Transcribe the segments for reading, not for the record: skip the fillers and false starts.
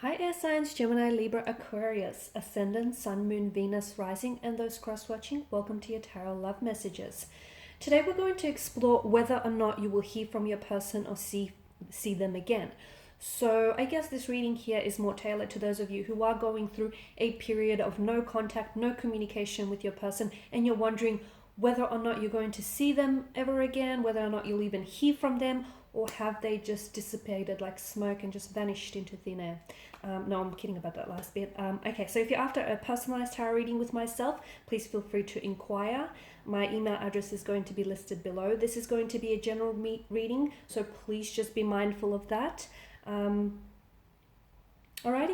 Hi air signs, Gemini, Libra, Aquarius, Ascendant, Sun, Moon, Venus, Rising, and those cross-watching, welcome to your Tarot Love Messages. Today we're going to explore whether or not you will hear from your person or see them again. So I guess this reading here is more tailored to those of you who are going through a period of no contact, no communication with your person, and you're wondering whether or not you're going to see them ever again, whether or not you'll even hear from them, or have they just dissipated like smoke and just vanished into thin air. No, I'm kidding about that last bit. Okay, so if you're after a personalized tarot reading with myself, please feel free to inquire. My email address is going to be listed below. This is going to be a general reading, so please just be mindful of that. Alrighty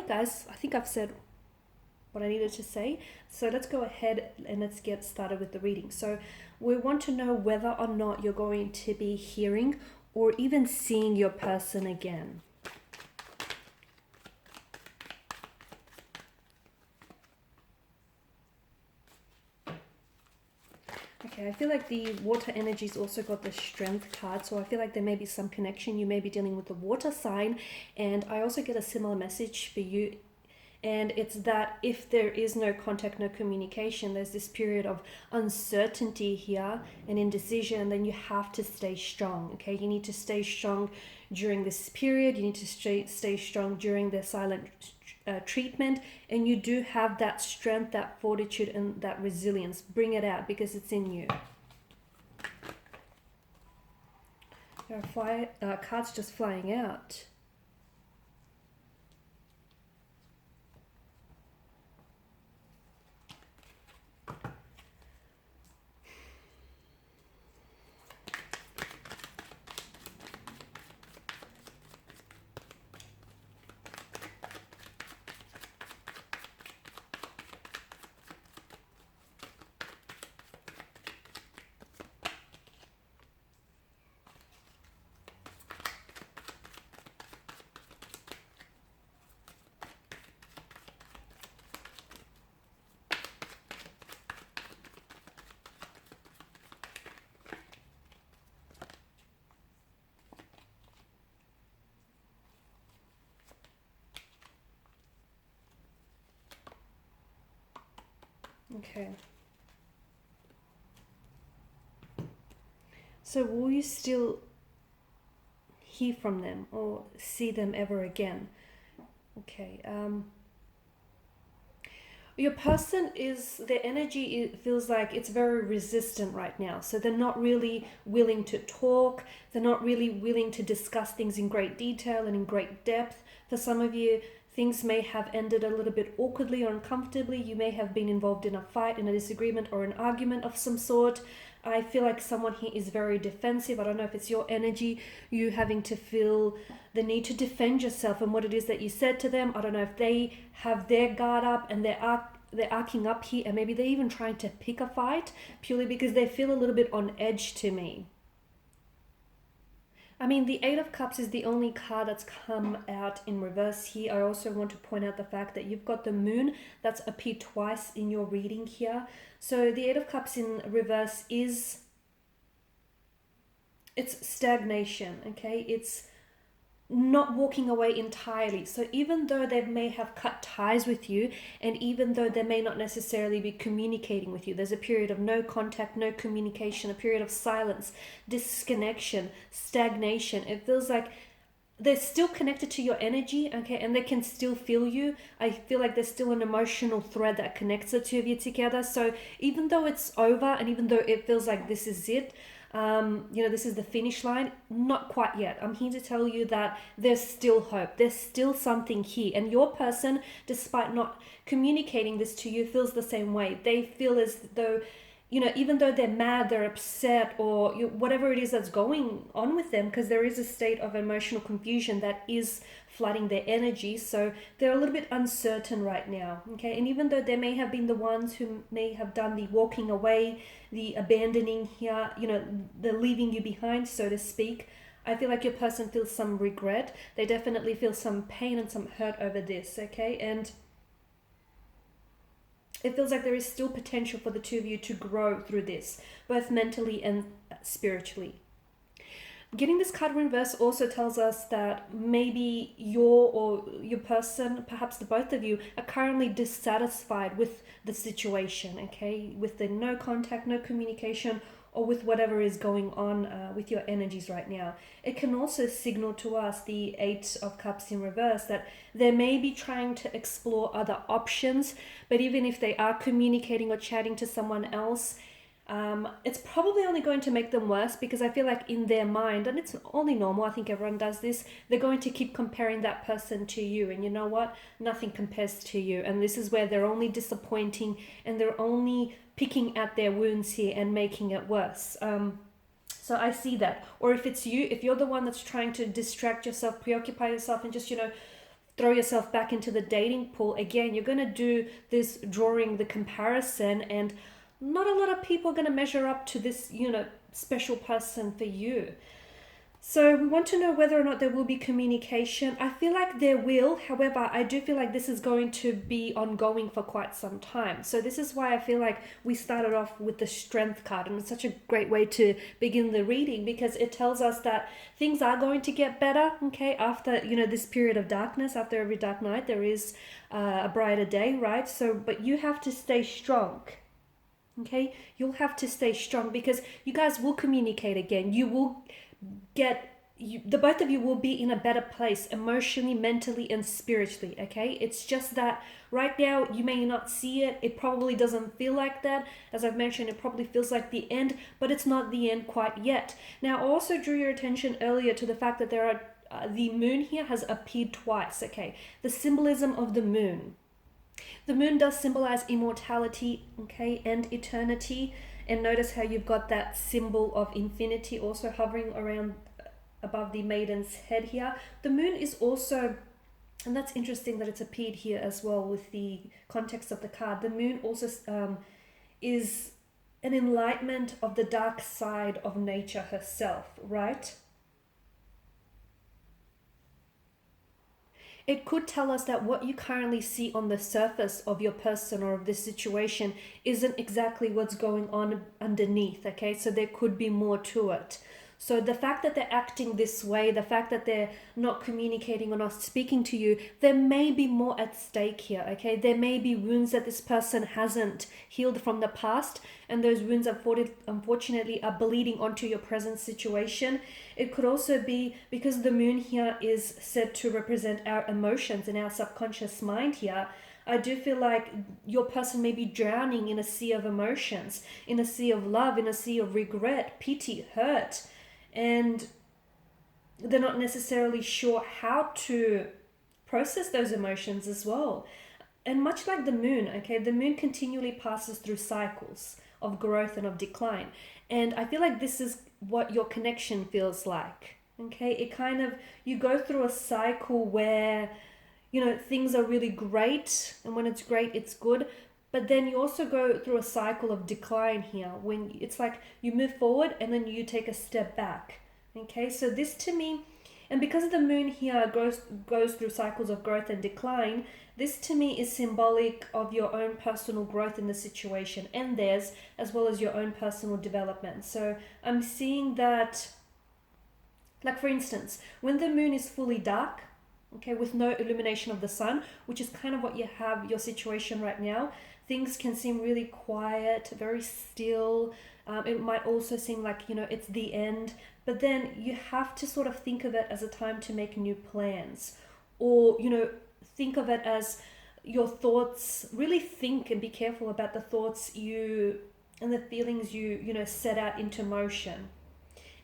guys, I think I've said what I needed to say. So let's go ahead and let's get started with the reading. So we want to know whether or not you're going to be hearing or even seeing your person again. Okay, I feel like the water energy's also got the strength card, so I feel like there may be some connection. You may be dealing with the water sign, and I also get a similar message for you, and it's that if there is no contact, no communication, there's this period of uncertainty here and indecision, then you have to stay strong, okay? You need to stay strong during this period. You need to stay strong during the silent treatment, and you do have that strength, that fortitude, and that resilience. Bring it out because it's in you. There are cards just flying out. Okay. So will you still hear from them or see them ever again? Okay. Your person their energy, it feels like it's very resistant right now. So they're not really willing to talk. They're not really willing to discuss things in great detail and in great depth. For some of you, things may have ended a little bit awkwardly or uncomfortably. You may have been involved in a fight, in a disagreement, or an argument of some sort. I feel like someone here is very defensive. I don't know if it's your energy, you having to feel the need to defend yourself and what it is that you said to them. I don't know if they have their guard up and they're arcing up here, and maybe they're even trying to pick a fight purely because they feel a little bit on edge to me. I mean, the Eight of Cups is the only card that's come out in reverse here. I also want to point out the fact that you've got the Moon that's appeared twice in your reading here. So the Eight of Cups in reverse it's stagnation, okay? It's not walking away entirely. So even though they may have cut ties with you, and even though they may not necessarily be communicating with you, there's a period of no contact, no communication, a period of silence, disconnection, stagnation. It feels like they're still connected to your energy, okay, and they can still feel you. I feel like there's still an emotional thread that connects the two of you together. So even though it's over, and even though it feels like this is it, this is the finish line, not quite yet. I'm here to tell you that there's still hope. There's still something here. And your person, despite not communicating this to you, feels the same way. They feel as though, even though they're mad, they're upset, or whatever it is that's going on with them, because there is a state of emotional confusion that is flooding their energy. So they're a little bit uncertain right now, okay? And even though they may have been the ones who may have done the walking away, the abandoning here, the leaving you behind, so to speak, I feel like your person feels some regret. They definitely feel some pain and some hurt over this, okay? And it feels like there is still potential for the two of you to grow through this, both mentally and spiritually. Getting this card in reverse also tells us that maybe your person, perhaps the both of you, are currently dissatisfied with the situation, okay? With the no contact, no communication, or with whatever is going on with your energies right now. It can also signal to us, the Eight of Cups in reverse, that they may be trying to explore other options, but even if they are communicating or chatting to someone else, it's probably only going to make them worse, because I feel like in their mind, and it's only normal, I think everyone does this, they're going to keep comparing that person to you, and you know what? Nothing compares to you, and this is where they're only disappointing, and they're only picking at their wounds here and making it worse. So I see that. Or if it's you, if you're the one that's trying to distract yourself, preoccupy yourself, and just, throw yourself back into the dating pool, again, you're going to do this drawing the comparison, and not a lot of people are going to measure up to this, special person for you. So we want to know whether or not there will be communication. I feel like there will. However, I do feel like this is going to be ongoing for quite some time. So this is why I feel like we started off with the Strength card. And it's such a great way to begin the reading, because it tells us that things are going to get better, okay? After, this period of darkness, after every dark night, there is a brighter day, right? So, but you have to stay strong. Okay, you'll have to stay strong, because you guys will communicate again. You will the both of you will be in a better place emotionally, mentally, and spiritually. Okay, it's just that right now you may not see it. It probably doesn't feel like that. As I've mentioned, it probably feels like the end, but it's not the end quite yet. Now, I also drew your attention earlier to the fact that there are the moon here has appeared twice. Okay, the symbolism of the moon. The moon does symbolize immortality, okay, and eternity. And notice how you've got that symbol of infinity also hovering around above the maiden's head here. The moon is also, and that's interesting that it's appeared here as well with the context of the card. The moon also is an enlightenment of the dark side of nature herself, right? It could tell us that what you currently see on the surface of your person or of this situation isn't exactly what's going on underneath, okay? So there could be more to it. So the fact that they're acting this way, the fact that they're not communicating or not speaking to you, there may be more at stake here, okay? There may be wounds that this person hasn't healed from the past, and those wounds unfortunately are bleeding onto your present situation. It could also be because the moon here is said to represent our emotions and our subconscious mind here. I do feel like your person may be drowning in a sea of emotions, in a sea of love, in a sea of regret, pity, hurt, and they're not necessarily sure how to process those emotions as well. And much like the moon, okay, the moon continually passes through cycles of growth and of decline. And I feel like this is what your connection feels like, okay? It kind of, you go through a cycle where, things are really great. And when it's great, it's good. But then you also go through a cycle of decline here, when it's like you move forward and then you take a step back. Okay, so this to me, and because the moon here goes through cycles of growth and decline, this to me is symbolic of your own personal growth in the situation and theirs, as well as your own personal development. So I'm seeing that, like for instance, when the moon is fully dark, okay, with no illumination of the sun, which is kind of what you have your situation right now, things can seem really quiet, very still. It might also seem like, it's the end, but then you have to sort of think of it as a time to make new plans, or, think of it as your thoughts. Really think and be careful about the thoughts and the feelings you set out into motion.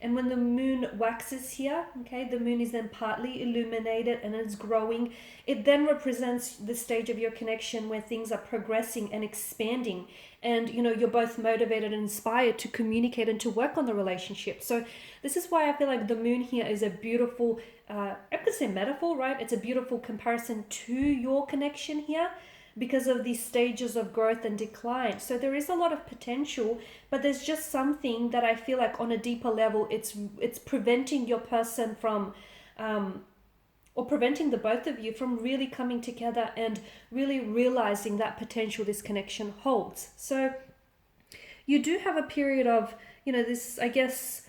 And when the moon waxes here, okay, the moon is then partly illuminated and it's growing. It then represents the stage of your connection where things are progressing and expanding. And, you're both motivated and inspired to communicate and to work on the relationship. So this is why I feel like the moon here is a beautiful, I could say metaphor, right? It's a beautiful comparison to your connection here, because of these stages of growth and decline. So there is a lot of potential, but there's just something that I feel like on a deeper level, it's preventing your person from, or preventing the both of you from really coming together and really realizing that potential this connection holds. So you do have a period of, this, I guess,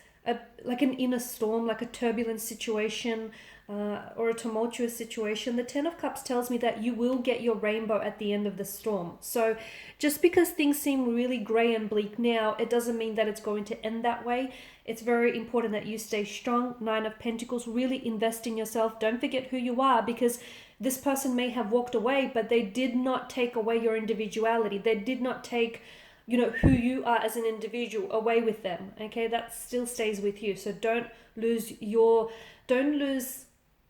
like an inner storm, like a turbulent situation, or a tumultuous situation. The Ten of Cups tells me that you will get your rainbow at the end of the storm. So just because things seem really grey and bleak now, it doesn't mean that it's going to end that way. It's very important that you stay strong. Nine of Pentacles, really invest in yourself. Don't forget who you are, because this person may have walked away, but they did not take away your individuality. They did not take, you know, who you are as an individual away with them. Okay, that still stays with you. So don't lose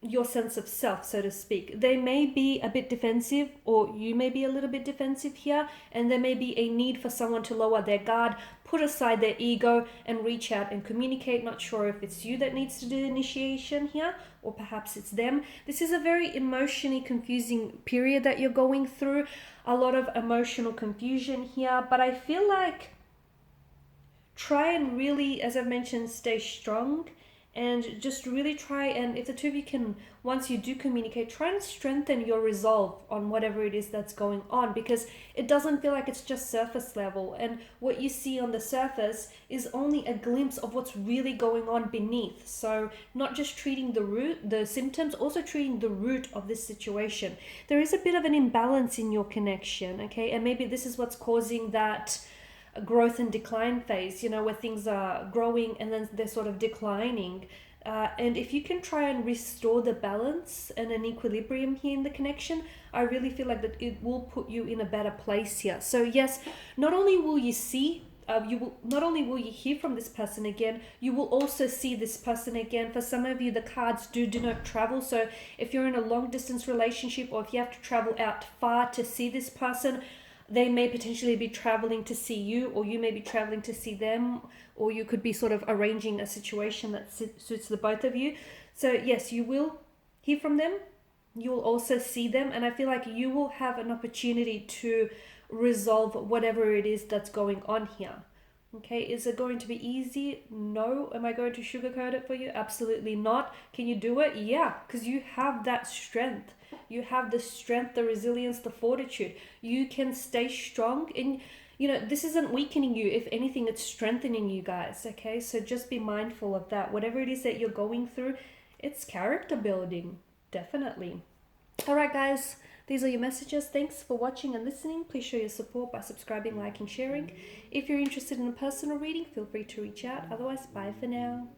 your sense of self, so to speak. They may be a bit defensive, or you may be a little bit defensive here, and there may be a need for someone to lower their guard, put aside their ego, and reach out and communicate. Not sure if it's you that needs to do the initiation here, or perhaps it's them. This is a very emotionally confusing period that you're going through. A lot of emotional confusion here, but I feel like try and really, as I've mentioned, stay strong, and just really try, and if the two of you can, once you do communicate, try and strengthen your resolve on whatever it is that's going on, because it doesn't feel like it's just surface level, and what you see on the surface is only a glimpse of what's really going on beneath. So not just treating the symptoms, also treating the root of this situation. There is a bit of an imbalance in your connection, okay, and maybe this is what's causing that growth and decline phase, you know, where things are growing and then they're sort of declining. And if you can try and restore the balance and an equilibrium here in the connection, I really feel like that it will put you in a better place here. So yes, not only will you see, not only will you hear from this person again, you will also see this person again. For some of you, the cards do denote travel. So if you're in a long distance relationship, or if you have to travel out far to see this person, they may potentially be traveling to see you, or you may be traveling to see them, or you could be sort of arranging a situation that suits the both of you. So yes, you will hear from them. You will also see them, and I feel like you will have an opportunity to resolve whatever it is that's going on here. Okay, is it going to be easy? No. Am I going to sugarcoat it for you? Absolutely not. Can you do it? Yeah, because you have that strength. You have the strength, the resilience, the fortitude. You can stay strong, and you know, this isn't weakening you. If anything, it's strengthening you guys. Okay, so just be mindful of that. Whatever it is that you're going through, it's character building, definitely. All right, guys, these are your messages. Thanks for watching and listening. Please show your support by subscribing, liking, sharing. If you're interested in a personal reading, feel free to reach out. Otherwise, bye for now.